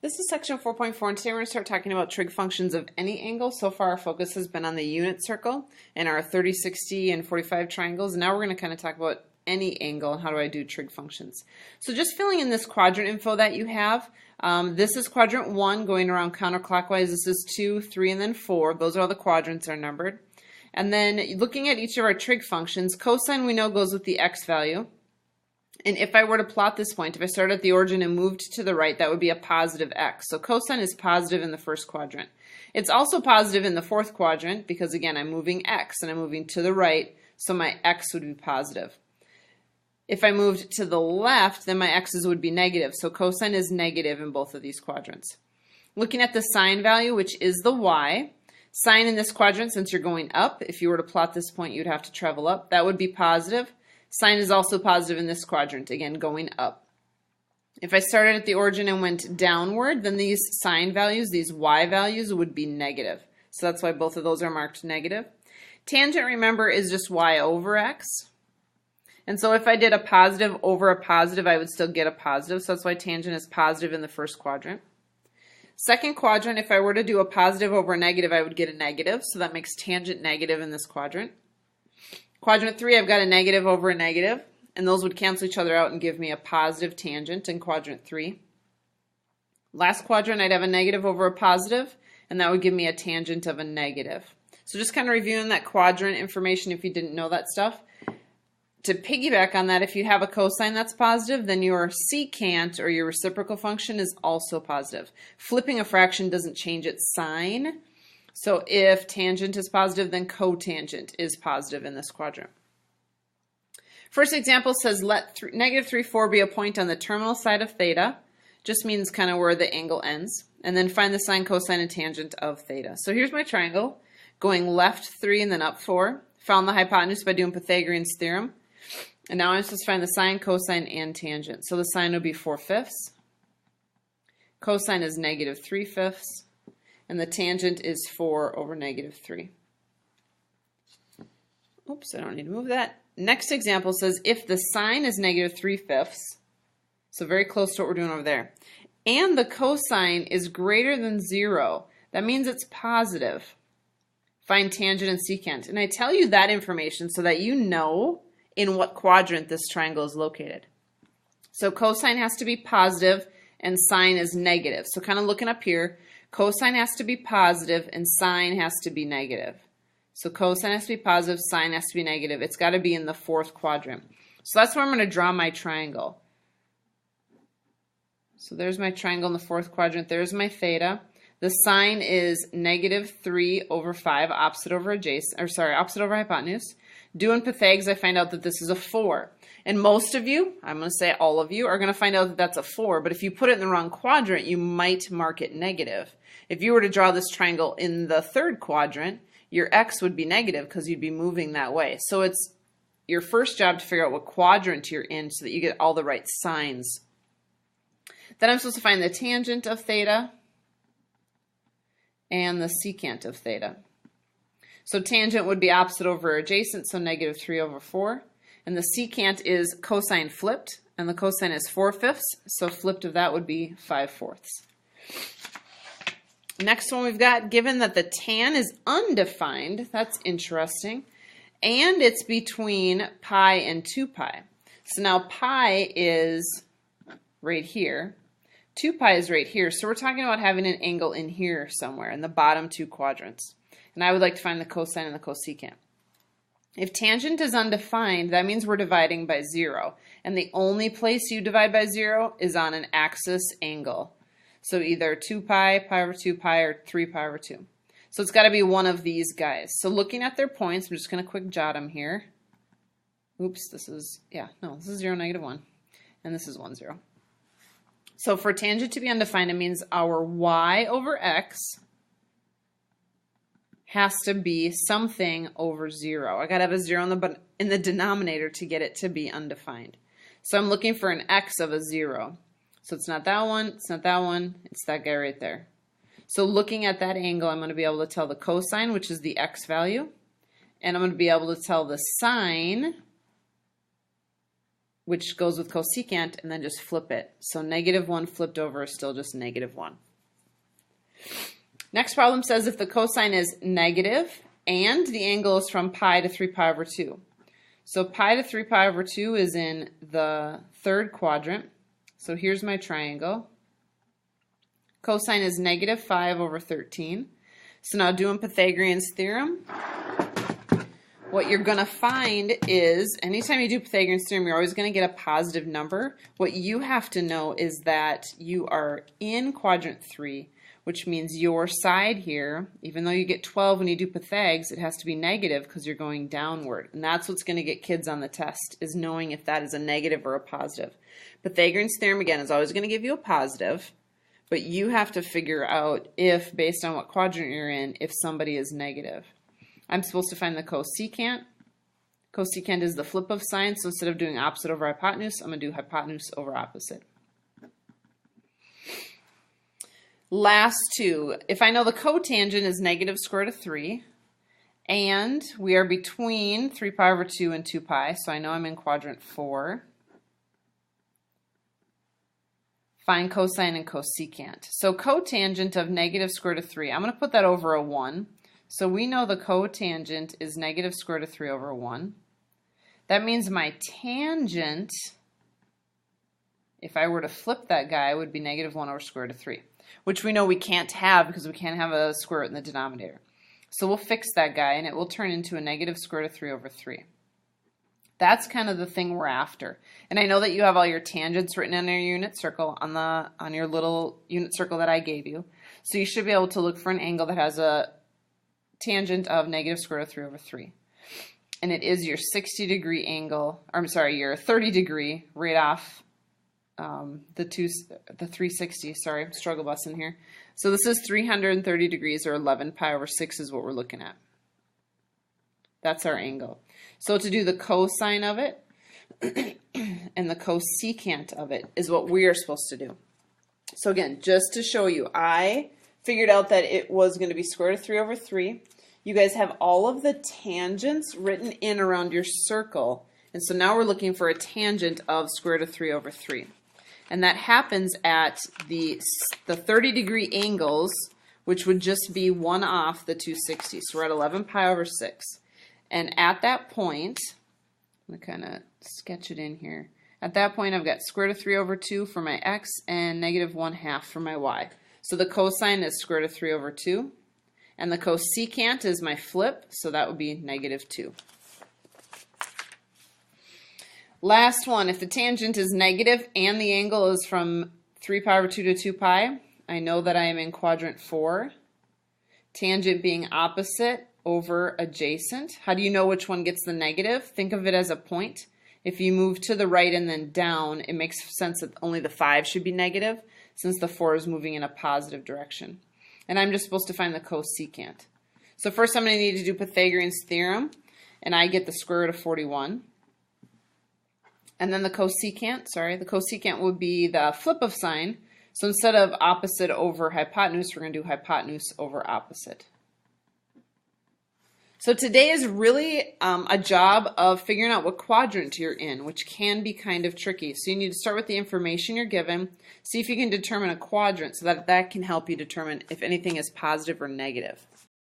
This is section 4.4, and today we're going to start talking about trig functions of any angle. So far our focus has been on the unit circle and our 30, 60, and 45 triangles, and now we're going to kind of talk about any angle and how do I do trig functions. So just filling in this quadrant info that you have, this is quadrant 1 going around counterclockwise, this is 2, 3, and then 4. Those are all the quadrants are numbered. And then looking at each of our trig functions, cosine we know goes with the x value. And if I were to plot this point, if I started at the origin and moved to the right, that would be a positive x. So cosine is positive in the first quadrant. It's also positive in the fourth quadrant because, again, I'm moving x and I'm moving to the right, so my x would be positive. If I moved to the left, then my x's would be negative. So cosine is negative in both of these quadrants. Looking at the sine value, which is the y, sine in this quadrant, since you're going up, if you were to plot this point, you'd have to travel up. That would be positive. Sine is also positive in this quadrant, again, going up. If I started at the origin and went downward, then these sine values, these y values, would be negative. So that's why both of those are marked negative. Tangent, remember, is just y over x. And so if I did a positive over a positive, I would still get a positive. So that's why tangent is positive in the first quadrant. Second quadrant, if I were to do a positive over a negative, I would get a negative. So that makes tangent negative in this quadrant. Quadrant 3, I've got a negative over a negative, and those would cancel each other out and give me a positive tangent in quadrant 3. Last quadrant, I'd have a negative over a positive, and that would give me a tangent of a negative. So just kind of reviewing that quadrant information if you didn't know that stuff. To piggyback on that, if you have a cosine that's positive, then your secant, or your reciprocal function, is also positive. Flipping a fraction doesn't change its sign. So if tangent is positive, then cotangent is positive in this quadrant. First example says let negative 3, 4 be a point on the terminal side of theta. Just means kind of where the angle ends. And then find the sine, cosine, and tangent of theta. So here's my triangle, going left 3 and then up 4. Found the hypotenuse by doing Pythagorean's theorem. And now I'm supposed to find the sine, cosine, and tangent. So the sine would be 4/5. Cosine is negative 3/5. And the tangent is 4 over negative 3. Oops, I don't need to move that. Next example says if the sine is negative 3/5, so very close to what we're doing over there, and the cosine is greater than 0, that means it's positive. Find tangent and secant. And I tell you that information so that you know in what quadrant this triangle is located. So cosine has to be positive and sine is negative. So kind of looking up here, cosine has to be positive and sine has to be negative. So cosine has to be positive, sine has to be negative. It's got to be in the fourth quadrant. So that's where I'm going to draw my triangle. So there's my triangle in the fourth quadrant. There's my theta. The sine is negative 3/5, opposite over adjacent, or sorry, opposite over hypotenuse. Doing Pythagoras, I find out that this is a 4. And most of you, I'm going to say all of you, are going to find out that that's a 4. But if you put it in the wrong quadrant, you might mark it negative. If you were to draw this triangle in the third quadrant, your x would be negative because you'd be moving that way. So it's your first job to figure out what quadrant you're in so that you get all the right signs. Then I'm supposed to find the tangent of theta and the secant of theta. So tangent would be opposite over adjacent, so negative 3/4. And the secant is cosine flipped, and the cosine is 4/5, so flipped of that would be 5/4. Next one we've got, given that the tan is undefined, that's interesting, and it's between pi and 2 pi. So now pi is right here, 2 pi is right here, so we're talking about having an angle in here somewhere, in the bottom 2 quadrants. And I would like to find the cosine and the cosecant. If tangent is undefined, that means we're dividing by 0. And the only place you divide by 0 is on an axis angle. So either 2 pi, pi over 2 pi, or 3 pi over 2. So it's got to be one of these guys. So looking at their points, I'm just going to quick jot them here. Oops, this is 0, -1. And this is 1, 0. So for tangent to be undefined, it means our y over x has to be something over 0. I got to have a 0 in the denominator to get it to be undefined. So I'm looking for an x of a 0. So it's not that one, it's not that one, it's that guy right there. So looking at that angle, I'm going to be able to tell the cosine, which is the x value, and I'm going to be able to tell the sine, which goes with cosecant, and then just flip it. So -1 flipped over is still just -1. Next problem says if the cosine is negative and the angle is from pi to 3 pi over 2. So pi to 3 pi over 2 is in the third quadrant. So here's my triangle. Cosine is -5 over 13. So now doing Pythagorean's theorem, what you're going to find is anytime you do Pythagorean's theorem, you're always going to get a positive number. What you have to know is that you are in quadrant 3, which means your side here, even though you get 12 when you do Pythags, it has to be negative because you're going downward. And that's what's going to get kids on the test, is knowing if that is a negative or a positive. Pythagorean's theorem, again, is always going to give you a positive, but you have to figure out if, based on what quadrant you're in, if somebody is negative. I'm supposed to find the cosecant. Cosecant is the flip of sine, so instead of doing opposite over hypotenuse, I'm going to do hypotenuse over opposite. Last two, if I know the cotangent is -square root of 3, and we are between 3 pi over 2 and 2 pi, so I know I'm in quadrant 4, find cosine and cosecant. So cotangent of -square root of 3, I'm going to put that over a 1. So we know the cotangent is -square root of 3 over 1. That means my tangent, if I were to flip that guy, would be -1 over square root of 3, which we know we can't have because we can't have a square root in the denominator. So we'll fix that guy, and it will turn into a -square root of 3 over 3. That's kind of the thing we're after. And I know that you have all your tangents written in your unit circle on your little unit circle that I gave you. So you should be able to look for an angle that has a tangent of -square root of 3 over 3. And it is your 60-degree angle, or I'm sorry, your 30-degree right off the 360, sorry, struggle bus in here. So this is 330 degrees, or 11 pi over 6 is what we're looking at. That's our angle. So to do the cosine of it and the cosecant of it is what we are supposed to do. So again, just to show you, I figured out that it was going to be square root of 3 over 3. You guys have all of the tangents written in around your circle. And so now we're looking for a tangent of square root of 3 over 3. And that happens at the 30-degree angles, which would just be 1 off the 260. So we're at 11 pi over 6. And at that point, I'm going to kind of sketch it in here. At that point, I've got square root of 3 over 2 for my x and -1/2 for my y. So the cosine is square root of 3 over 2. And the cosecant is my flip, so that would be -2. Last one, if the tangent is negative and the angle is from 3 pi over 2 to 2 pi, I know that I am in quadrant 4. Tangent being opposite over adjacent. How do you know which one gets the negative? Think of it as a point. If you move to the right and then down, it makes sense that only the 5 should be negative, since the 4 is moving in a positive direction. And I'm just supposed to find the cosecant. So first I'm going to need to do Pythagorean's theorem, and I get the square root of 41. And then the cosecant would be the flip of sine. So instead of opposite over hypotenuse, we're going to do hypotenuse over opposite. So today is really a job of figuring out what quadrant you're in, which can be kind of tricky. So you need to start with the information you're given, see if you can determine a quadrant so that can help you determine if anything is positive or negative.